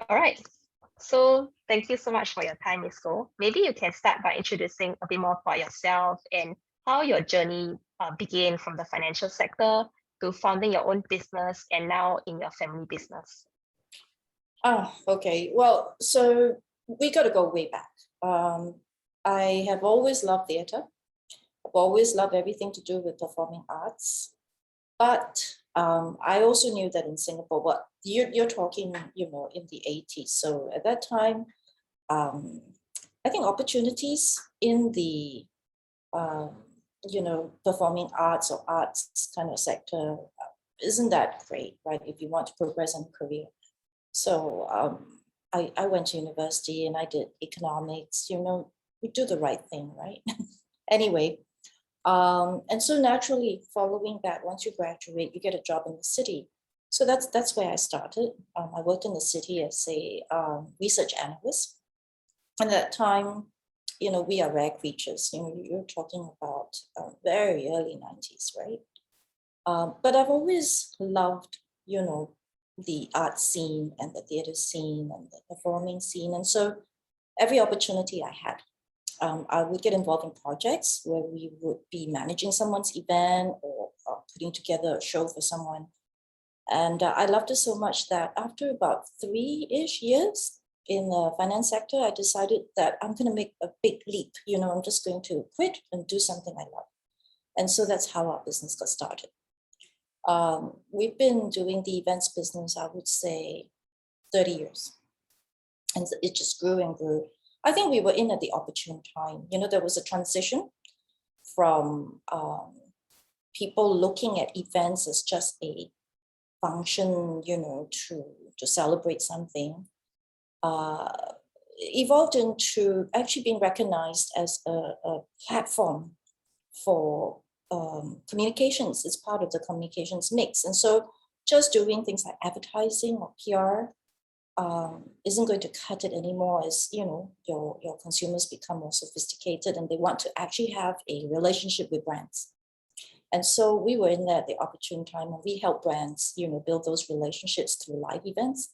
All right. So thank you so much for your time, Ms. Goh. Maybe you can start by introducing a bit more about yourself and how your journey began from the financial sector to founding your own business and now in your family business. Okay. Well, so we got to go way back. I have always loved theatre. I've always loved everything to do with performing arts. But I also knew that in Singapore, what you're talking, in the 80s. So at that time, I think opportunities in the, um, performing arts or arts kind of sector isn't that great, right? If you want to progress in a career. So I went to university and I did economics, we do the right thing, right? Anyway, and so naturally following that, once you graduate, you get a job in the city. So that's where I started. I worked in the city as a research analyst. And at that time, we are rare creatures. You're talking about very early 90s, right? But I've always loved, the art scene and the theater scene and the performing scene. And so every opportunity I had, I would get involved in projects where we would be managing someone's event or putting together a show for someone. And I loved it so much that after about 3-ish years in the finance sector, I decided that I'm going to make a big leap. I'm just going to quit and do something I love. And so that's how our business got started. We've been doing the events business, I would say, 30 years. And it just grew and grew. I think we were in at the opportune time. There was a transition from people looking at events as just a function, to celebrate something, evolved into actually being recognized as a platform for communications. It's part of the communications mix. And so just doing things like advertising or PR isn't going to cut it anymore as, your consumers become more sophisticated and they want to actually have a relationship with brands. And so we were in there at the opportune time and we help brands, build those relationships through live events.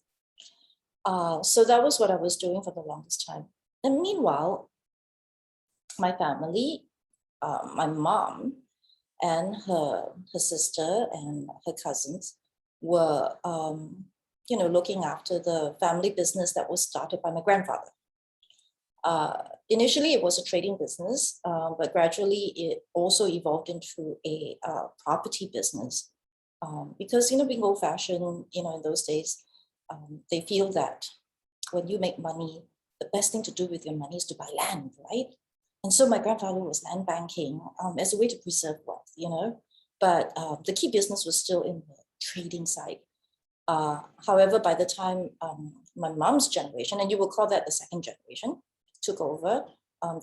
So that was what I was doing for the longest time. And meanwhile, my family, my mom and her sister and her cousins were, looking after the family business that was started by my grandfather. Initially, it was a trading business, but gradually it also evolved into a property business. Because, being old-fashioned, in those days, they feel that when you make money, the best thing to do with your money is to buy land, right? And so my grandfather was land banking as a way to preserve wealth, but the key business was still in the trading side. However, by the time my mom's generation, and you will call that the second generation, took over,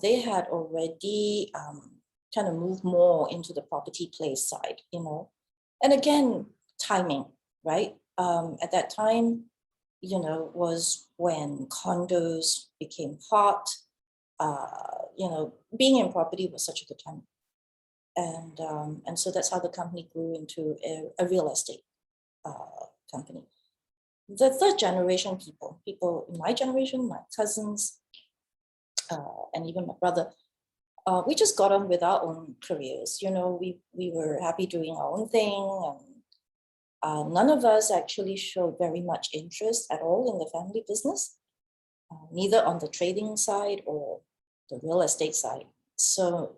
they had already kind of moved more into the property play side, And again, timing, right? At that time, was when condos became hot. Being in property was such a good time. And so that's how the company grew into a real estate company. The third generation people in my generation, my cousins, and even my brother, we just got on with our own careers. We were happy doing our own thing. And none of us actually showed very much interest at all in the family business, neither on the trading side or the real estate side. So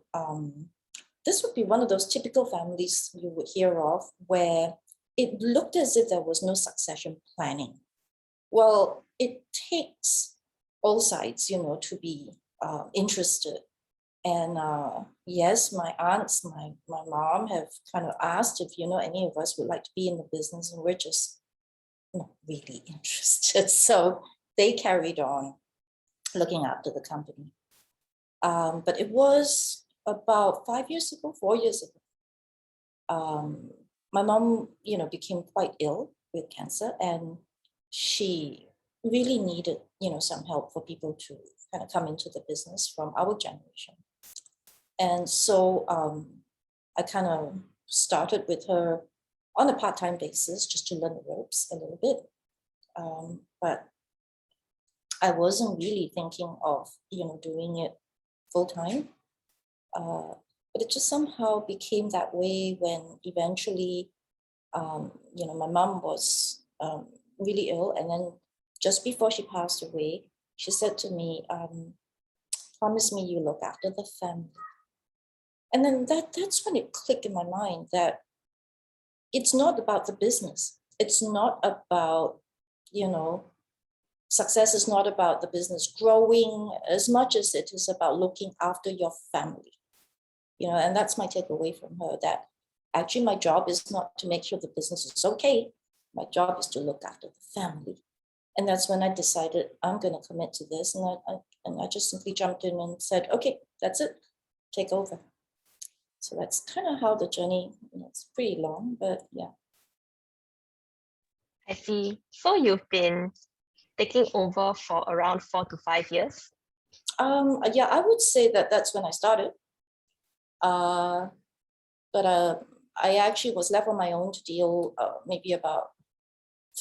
this would be one of those typical families you would hear of where it looked as if there was no succession planning. Well, it takes all sides, to be interested. And yes, my aunts, my mom have kind of asked if, any of us would like to be in the business, and we're just not really interested. So they carried on looking after the company. But it was about 4 years ago, my mom, became quite ill with cancer, and she really needed, some help for people to kind of come into the business from our generation. And so I kind of started with her on a part-time basis just to learn the ropes a little bit. But I wasn't really thinking of, doing it full time. But it just somehow became that way when eventually, my mom was really ill. And then just before she passed away, she said to me, promise me you look after the family. And then that's when it clicked in my mind that it's not about the business. It's not about, success is not about the business growing as much as it is about looking after your family. And that's my takeaway from her, that actually my job is not to make sure the business is okay. My job is to look after the family. And that's when I decided I'm going to commit to this. And I just simply jumped in and said, okay, that's it, take over. So that's kind of how the journey, it's pretty long, but yeah. I see. So you've been taking over for around 4 to 5 years? Yeah, I would say that's when I started. But I actually was left on my own to deal maybe about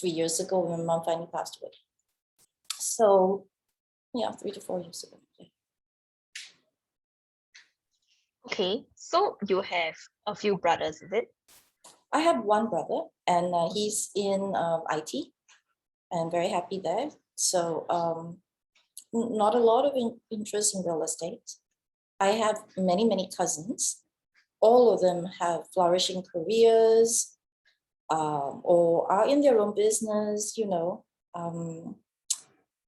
3 years ago when my mom finally passed away. So yeah, 3 to 4 years ago. Yeah. Okay, so you have a few brothers, is it? I have one brother, and he's in IT. I'm very happy there. So not a lot of interest in real estate. I have many, many cousins. All of them have flourishing careers or are in their own business,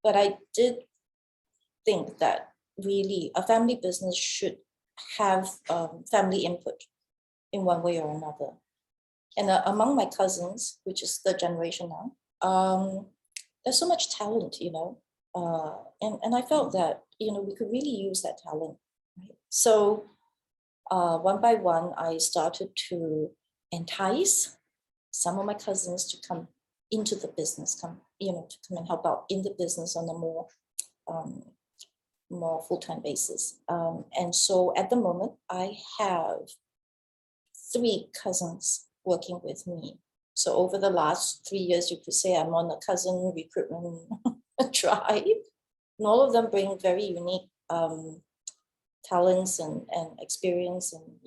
but I did think that really a family business should have family input in one way or another. And among my cousins, which is third generation now, there's so much talent, and I felt that, we could really use that talent. Right? So one by one, I started to entice some of my cousins to come into the business, to come and help out in the business on a more full-time basis. And so at the moment, I have 3 cousins working with me. So over the last 3 years, you could say I'm on a cousin recruitment drive. And all of them bring very unique talents and experience and,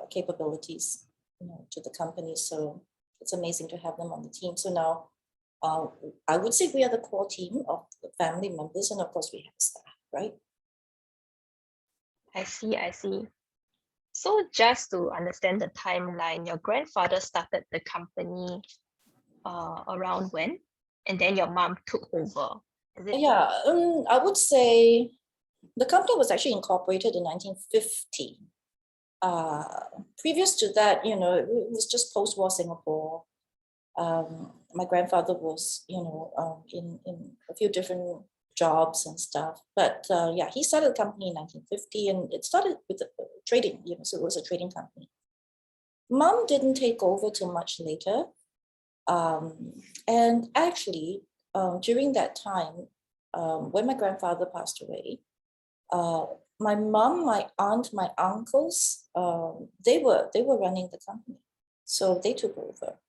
capabilities, to the company. So it's amazing to have them on the team. So now I would say we are the core team of the family members. And of course we have staff, right? I see. So just to understand the timeline, your grandfather started the company around when? And then your mom took over, is it? Yeah, I would say the company was actually incorporated in 1950. Previous to that, it was just post-war Singapore. My grandfather was, in a few different jobs and stuff. But yeah, he started the company in 1950, and it started with trading, so it was a trading company. Mom didn't take over too much later. And actually, during that time, when my grandfather passed away, my mom, my aunt, my uncles, they were running the company, so they took over.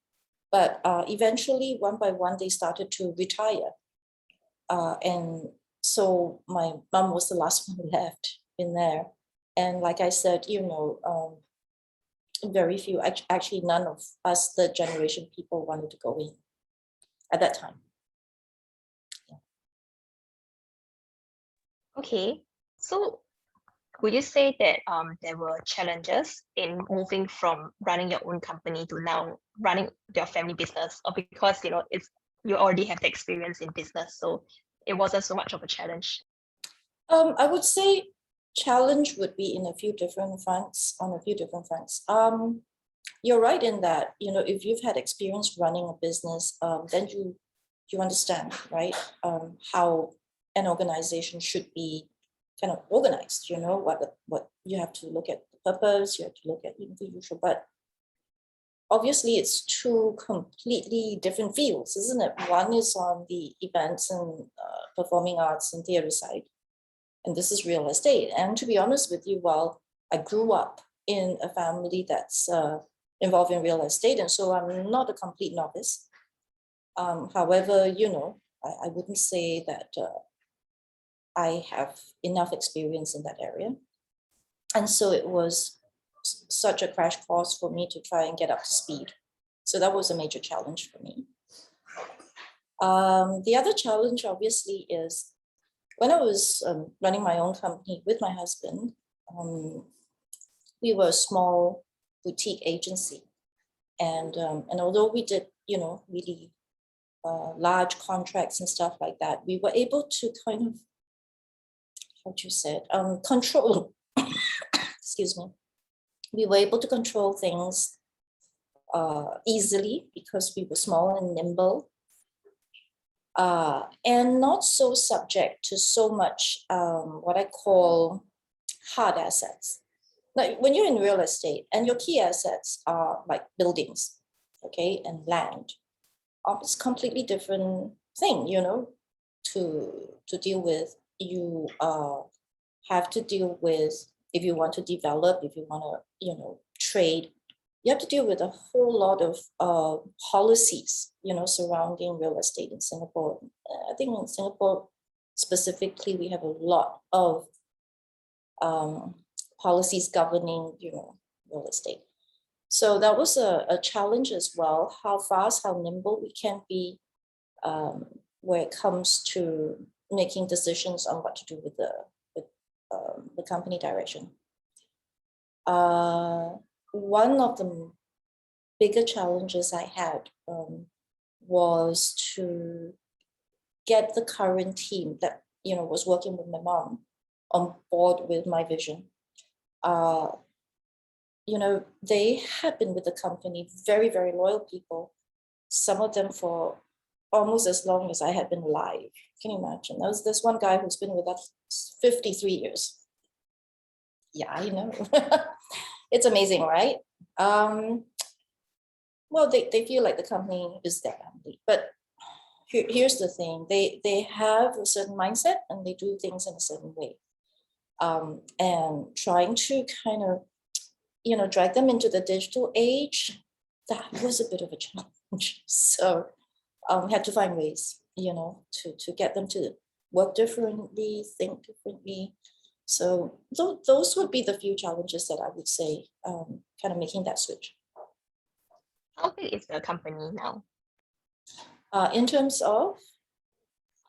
But eventually, one by one, they started to retire, and so my mom was the last one left in there. And like I said, very few, actually none of us, the generation people, wanted to go in at that time. Okay, so would you say that there were challenges in moving from running your own company to now running your family business, or because you already have the experience in business, so it wasn't so much of a challenge? I would say challenge would be in a few different fronts, on a few different fronts. You're right in that, if you've had experience running a business, then you understand, right, how an organization should be kind of organized, what you have to look at the purpose, you have to look at the usual, but obviously it's 2 completely different fields, isn't it? One is on the events and performing arts and theater side, and this is real estate. And to be honest with you, while I grew up in a family that's involved in real estate, and so I'm not a complete novice. However, I wouldn't say that I have enough experience in that area. And so it was such a crash course for me to try and get up to speed. So that was a major challenge for me. The other challenge, obviously, is when I was running my own company with my husband, we were a small boutique agency. And although we did, really large contracts and stuff like that, we were able to kind of, control, excuse me, we were able to control things easily because we were small and nimble, and not so subject to so much what I call hard assets. Like when you're in real estate and your key assets are like buildings, okay, and land, it's a completely different thing, to deal with. You have to deal with, if you want to develop, if you want to, trade, you have to deal with a whole lot of policies, surrounding real estate in Singapore. I think in Singapore specifically, we have a lot of policies governing, real estate. So that was a challenge as well, how fast, how nimble we can be where it comes to making decisions on what to do with the company direction. One of the bigger challenges I had was to get the current team that was working with my mom on board with my vision. They had been with the company, very, very loyal people, some of them for almost as long as I had been alive. Can you imagine? There's this one guy who's been with us 53 years. Yeah, I know. It's amazing, right? Well, they feel like the company is their family. But here's the thing. They have a certain mindset and they do things in a certain way. And trying to kind of, drag them into the digital age, that was a bit of a challenge. So had to find ways, to get them to work differently, think differently. So those would be the few challenges that I would say, kind of making that switch. How big is the company now? In terms of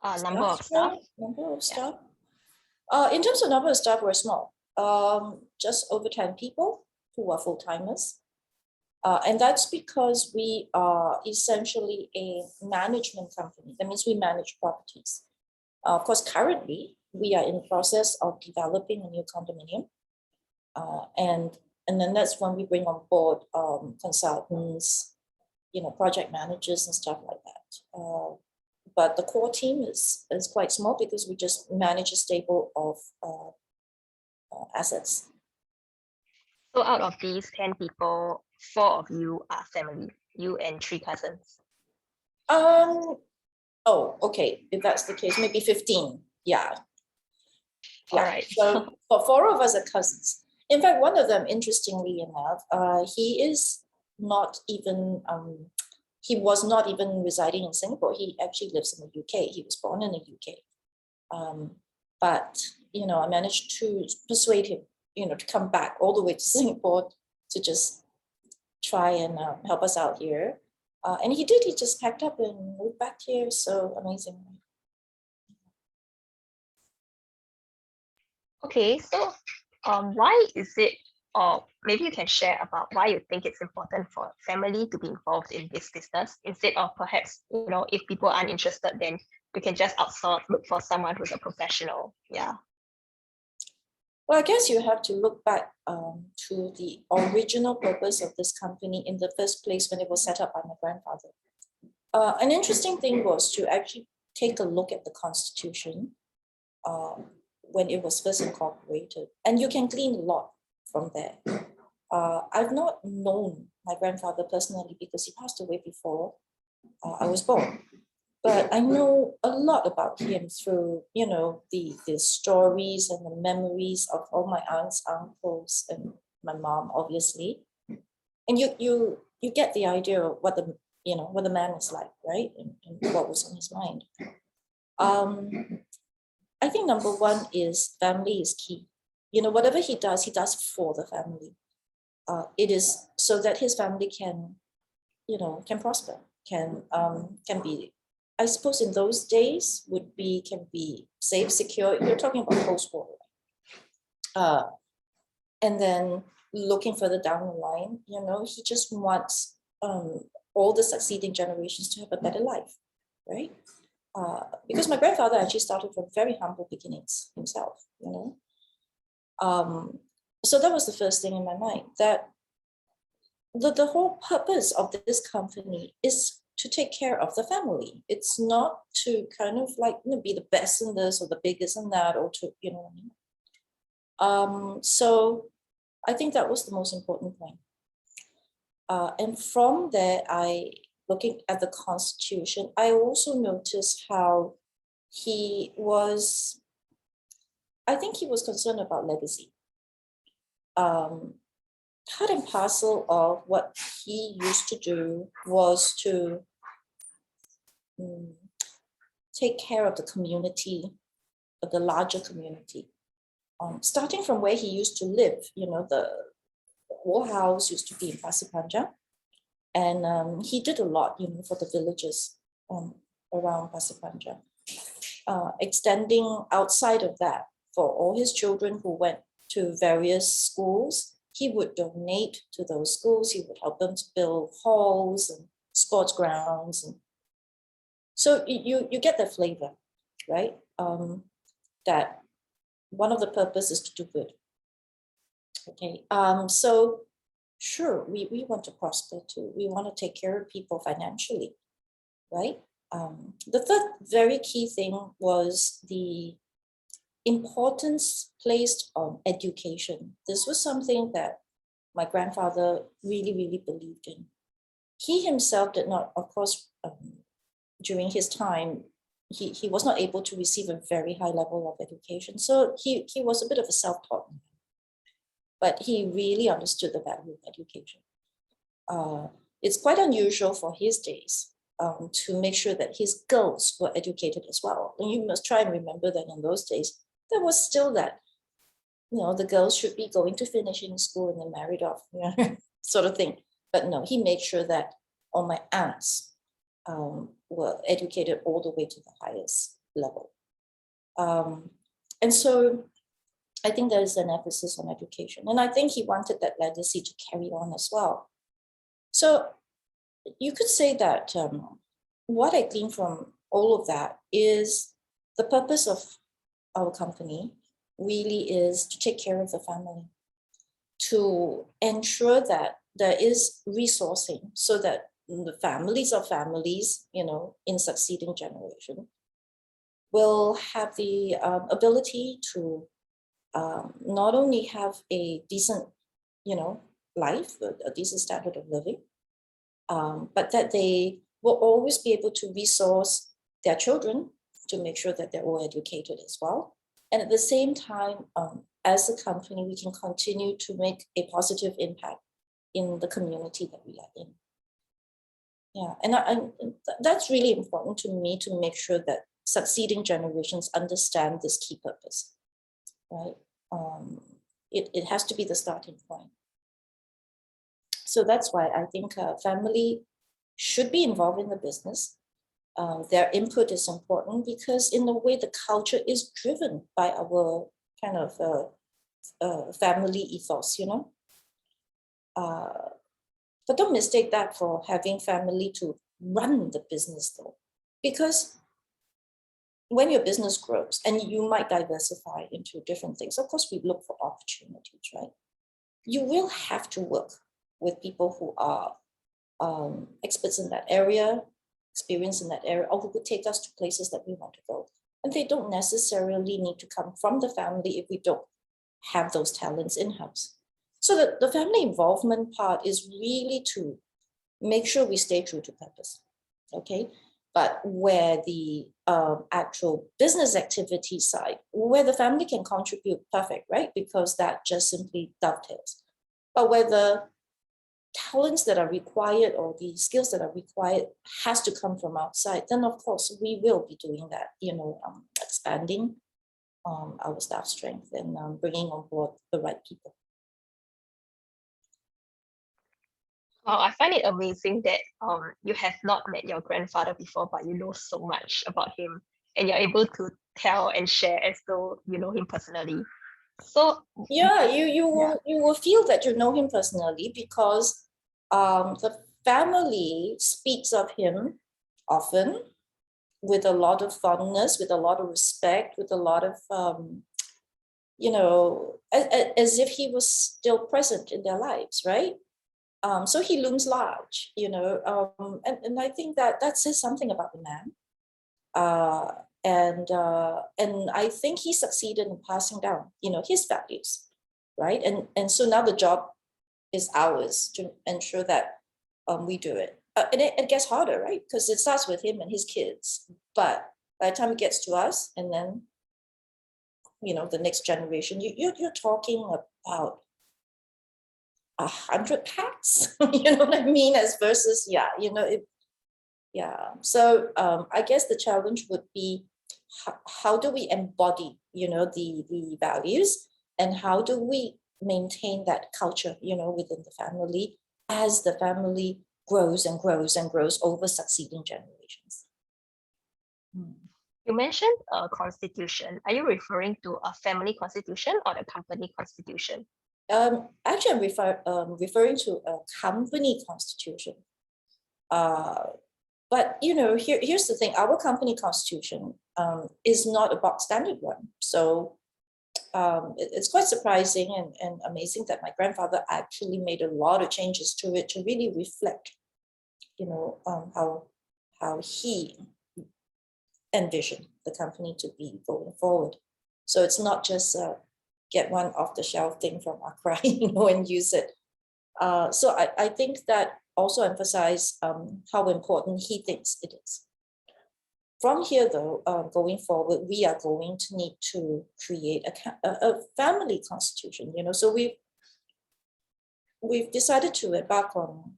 Number of staff? Number of staff. In terms of number of staff, we're small. Just over 10 people who are full-timers. And that's because we are essentially a management company. That means we manage properties. Of course, currently, we are in the process of developing a new condominium. And then that's when we bring on board consultants, project managers and stuff like that. But the core team is quite small because we just manage a stable of assets. So out of these 10 people, 4 of you are family, you and 3 cousins. Oh, okay. If that's the case, maybe 15. Yeah. All right. So for 4 of us are cousins. In fact, one of them, interestingly enough, he is not even, he was not even residing in Singapore. He actually lives in the UK. He was born in the UK. But, I managed to persuade him, to come back all the way to Singapore to just try and help us out here. And he did, he just packed up and moved back here. So amazing. Okay, so why is it, or maybe you can share about why you think it's important for family to be involved in this business instead of perhaps, if people aren't interested, then we can just outsource, look for someone who's a professional. Yeah. Well, I guess you have to look back to the original purpose of this company in the first place when it was set up by my grandfather. An interesting thing was to actually take a look at the Constitution when it was first incorporated, and you can glean a lot from there. I've not known my grandfather personally because he passed away before I was born. But I know a lot about him through, the stories and the memories of all my aunts, uncles, and my mom, obviously. And you get the idea of what the what the man is like, right? And what was on his mind. I think number one is family is key. Whatever he does for the family. It is so that his family can prosper, can be, I suppose in those days can be safe, secure. You're talking about post-war. And then looking further down the line, he just wants all the succeeding generations to have a better life, right? Because my grandfather actually started from very humble beginnings himself, So that was the first thing in my mind, that the whole purpose of this company is to take care of the family. It's not to kind of be the best in this or the biggest in that, or to, what I mean? So I think that was the most important point. And from there, looking at the Constitution, I also noticed how I think he was concerned about legacy. Part and parcel of what he used to do was to take care of the community, of the larger community. Starting from where he used to live, the war house used to be in Pasir Panjang, and he did a lot, for the villages around Pasir Panjang. Extending outside of that, for all his children who went to various schools, he would donate to those schools. He would help them to build halls and sports grounds, and so you get the flavor, right? That one of the purposes is to do good. Okay, so sure, we want to prosper too. We want to take care of people financially, right? The third very key thing was the importance placed on education. This was something that my grandfather really, really believed in. He himself did not, of course, during his time, he was not able to receive a very high level of education. So he was a bit of a self-taught man, but he really understood the value of education. It's quite unusual for his days to make sure that his girls were educated as well. And you must try and remember that in those days, there was still that, the girls should be going to finishing school and then married off, sort of thing. But no, he made sure that all my aunts were educated all the way to the highest level. And so I think there is an emphasis on education. And I think he wanted that legacy to carry on as well. So you could say that what I glean from all of that is the purpose of our company really is to take care of the family, to ensure that there is resourcing so that the families of families, in succeeding generation, will have the ability to not only have a decent, life, a decent standard of living, but that they will always be able to resource their children to make sure that they're all educated as well. And at the same time, as a company, we can continue to make a positive impact in the community that we are in. Yeah, and that's really important to me, to make sure that succeeding generations understand this key purpose, right? It has to be the starting point. So that's why I think family should be involved in the business. Their input is important because in a way the culture is driven by our kind of family ethos, But don't mistake that for having family to run the business though, because when your business grows and you might diversify into different things, of course we look for opportunities, right? You will have to work with people who are experts in that area, experienced in that area, or who could take us to places that we want to go. And they don't necessarily need to come from the family if we don't have those talents in-house. So the family involvement part is really to make sure we stay true to purpose, okay? But where the actual business activity side, where the family can contribute, perfect, right? Because that just simply dovetails. But where the talents that are required or the skills that are required has to come from outside, then of course we will be doing that, expanding our staff strength and bringing on board the right people. Wow, I find it amazing that you have not met your grandfather before, but you know so much about him, and you're able to tell and share as though you know him personally. So Yeah, you will feel that you know him personally because the family speaks of him often with a lot of fondness, with a lot of respect, with a lot of as if he was still present in their lives, right? So he looms large, and I think that says something about the man. And I think he succeeded in passing down, his values, right? And so now the job is ours to ensure that we do it. And it gets harder, right? Because it starts with him and his kids. But by the time it gets to us, and then the next generation, you're talking about 100 packs, you know what I mean? As versus, So I guess the challenge would be how do we embody, the values, and how do we maintain that culture, within the family as the family grows and grows and grows over succeeding generations. you mentioned a constitution. Are you referring to a family constitution or the company constitution? Actually, I'm referring to a company constitution. But here's the thing: our company constitution is not a box standard one. So it's quite surprising and amazing that my grandfather actually made a lot of changes to it to really reflect, how he envisioned the company to be going forward. So it's not just get one off the shelf thing from Accra, and use it. So I think that also emphasize how important he thinks it is. From here, though, going forward, we are going to need to create a family constitution. So we've decided to embark on.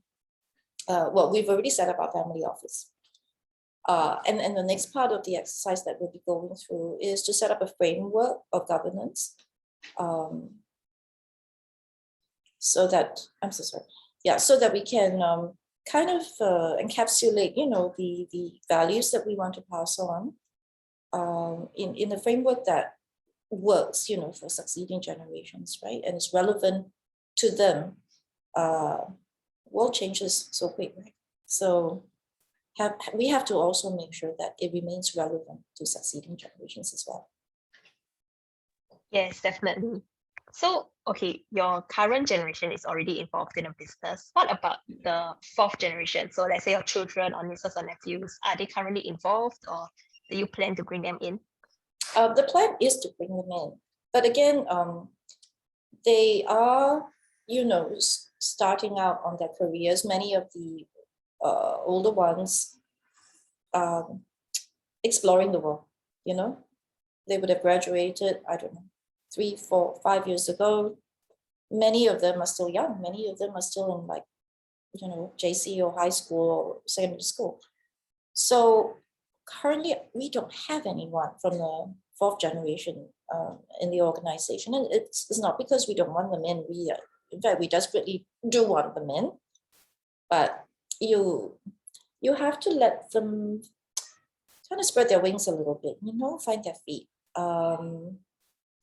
We've already set up our family office, and the next part of the exercise that we'll be going through is to set up a framework of governance. So that so that we can kind of encapsulate, the values that we want to pass on in a framework that works, for succeeding generations, right? And it's relevant to them. World changes so quick, right? So we have to also make sure that it remains relevant to succeeding generations as well. Yes, definitely. So, okay, your current generation is already involved in a business. What about the fourth generation? So let's say your children or nieces or nephews, are they currently involved, or do you plan to bring them in? The plan is to bring them in. But again, they are, starting out on their careers. Many of the older ones exploring the world, They would have graduated, I don't know, 3, 4, 5 years ago. Many of them are still young. Many of them are still in JC or high school or secondary school. So currently we don't have anyone from the fourth generation in the organization. And it's not because we don't want them in. In fact, we desperately do want them in. But you have to let them kind of spread their wings a little bit, find their feet.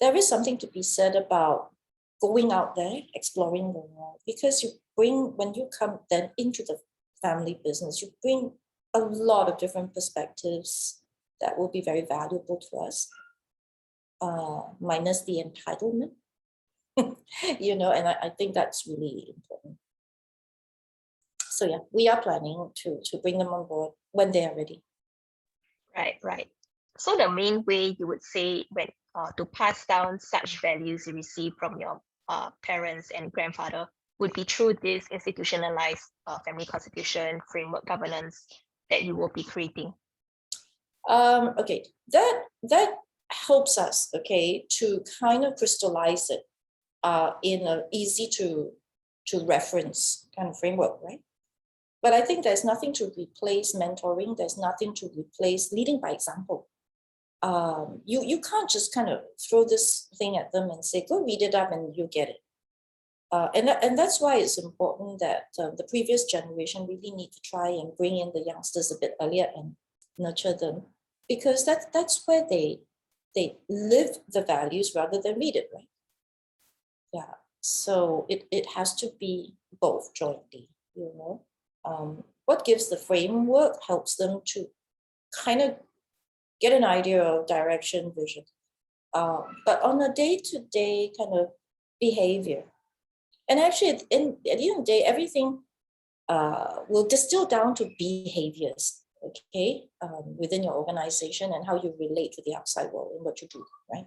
There is something to be said about going out there, exploring the world, because when you come then into the family business, you bring a lot of different perspectives that will be very valuable to us, minus the entitlement, and I think that's really important. So yeah, we are planning to bring them on board when they are ready. Right. So the main way you would say when to pass down such values you receive from your parents and grandfather would be through this institutionalized family constitution framework governance that you will be creating. Okay, that helps us, to kind of crystallize it in an easy to to reference kind of framework, right? But I think there's nothing to replace mentoring. There's nothing to replace leading by example. You can't just kind of throw this thing at them and say, go read it up and you get it. And that's why it's important that the previous generation really need to try and bring in the youngsters a bit earlier and nurture them, because that's where they live the values rather than read it, right? Yeah, so it has to be both jointly, you know. What gives the framework helps them to kind of get an idea of direction, vision. But on a day-to-day kind of behavior, and actually at the end of the day, everything will distill down to behaviors, okay, within your organization and how you relate to the outside world and what you do, right?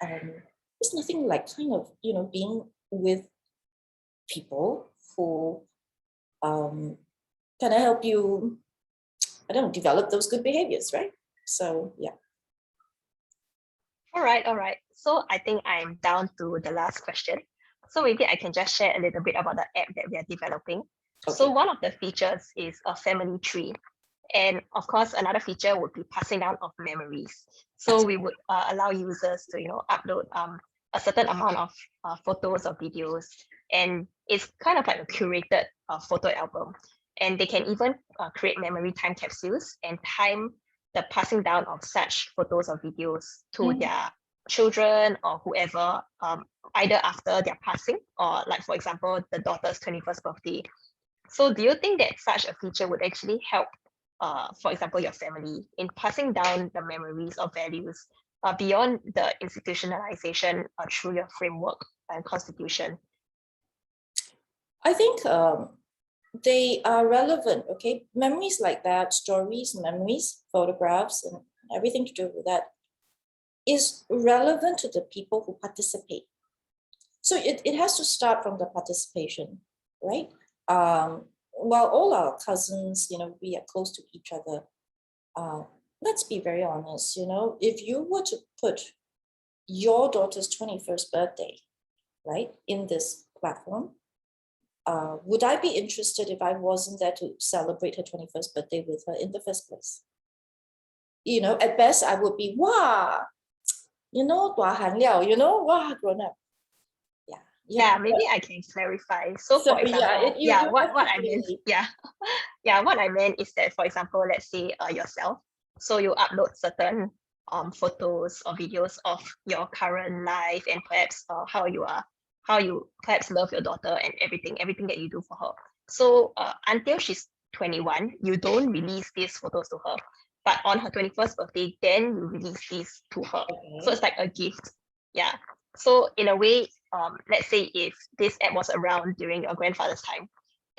There's nothing like kind of, you know, being with people who kind of help you, I don't know, develop those good behaviors, right? So, yeah. All right. So I think I'm down to the last question. So maybe I can just share a little bit about the app that we are developing. Okay. So one of the features is a family tree. And of course, another feature would be passing down of memories. So we would allow users to, you know, upload a certain amount of photos or videos. And it's kind of like a curated photo album. And they can even create memory time capsules and time the passing down of such photos or videos to their children or whoever, either after their passing or, like, for example, the daughter's 21st birthday. So do you think that such a feature would actually help, for example, your family in passing down the memories or values beyond the institutionalization through your framework and constitution? I think they are relevant, okay? Memories like that, stories, memories, photographs, and everything to do with that is relevant to the people who participate. So it has to start from the participation, right? While all our cousins, you know, we are close to each other, let's be very honest, you know, if you were to put your daughter's 21st birthday, right, in this platform, would I be interested if I wasn't there to celebrate her 21st birthday with her in the first place? You know, at best I would be, wow, you know, you know, wow, grown up. Yeah, maybe I can clarify. So for example, what I meant, what I meant is that, for example, let's say yourself, so you upload certain photos or videos of your current life and perhaps how you perhaps love your daughter and everything that you do for her. So until she's 21, you don't release these photos to her. But on her 21st birthday, then you release these to her. Okay. So it's like a gift. Yeah. So in a way, let's say if this app was around during your grandfather's time,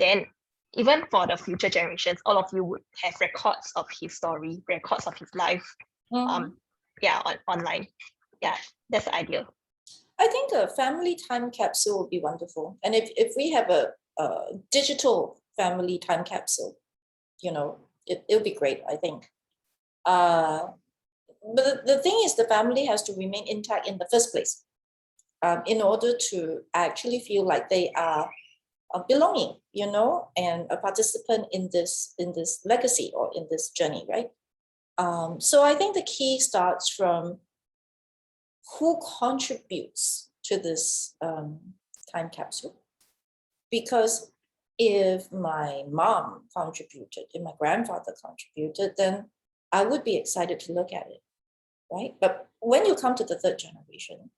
then even for the future generations, all of you would have records of his story, records of his life, online. Yeah, that's the idea. I think a family time capsule would be wonderful. And if we have a digital family time capsule, you know, it'll be great, I think. But the thing is, the family has to remain intact in the first place, in order to actually feel like they are belonging, you know, and a participant in this legacy or in this journey, right? So I think the key starts from who contributes to this time capsule. Because if my mom contributed, if my grandfather contributed, then I would be excited to look at it, right? But when you come to the third generation,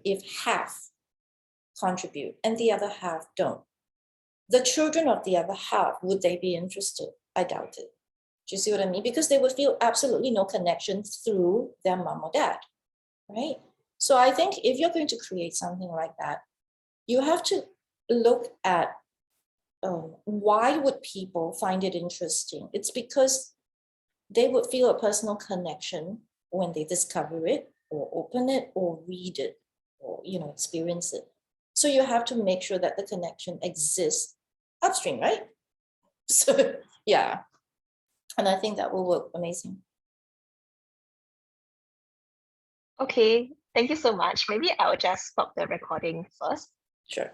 if half contribute and the other half don't, the children of the other half, would they be interested? I doubt it. Do you see what I mean? Because they would feel absolutely no connection through their mom or dad, right? So I think if you're going to create something like that, you have to look at why would people find it interesting? It's because they would feel a personal connection when they discover it or open it or read it or, you know, experience it. So you have to make sure that the connection exists upstream, right? So yeah, and I think that will work amazing. Okay, thank you so much. Maybe I'll just stop the recording first. Sure.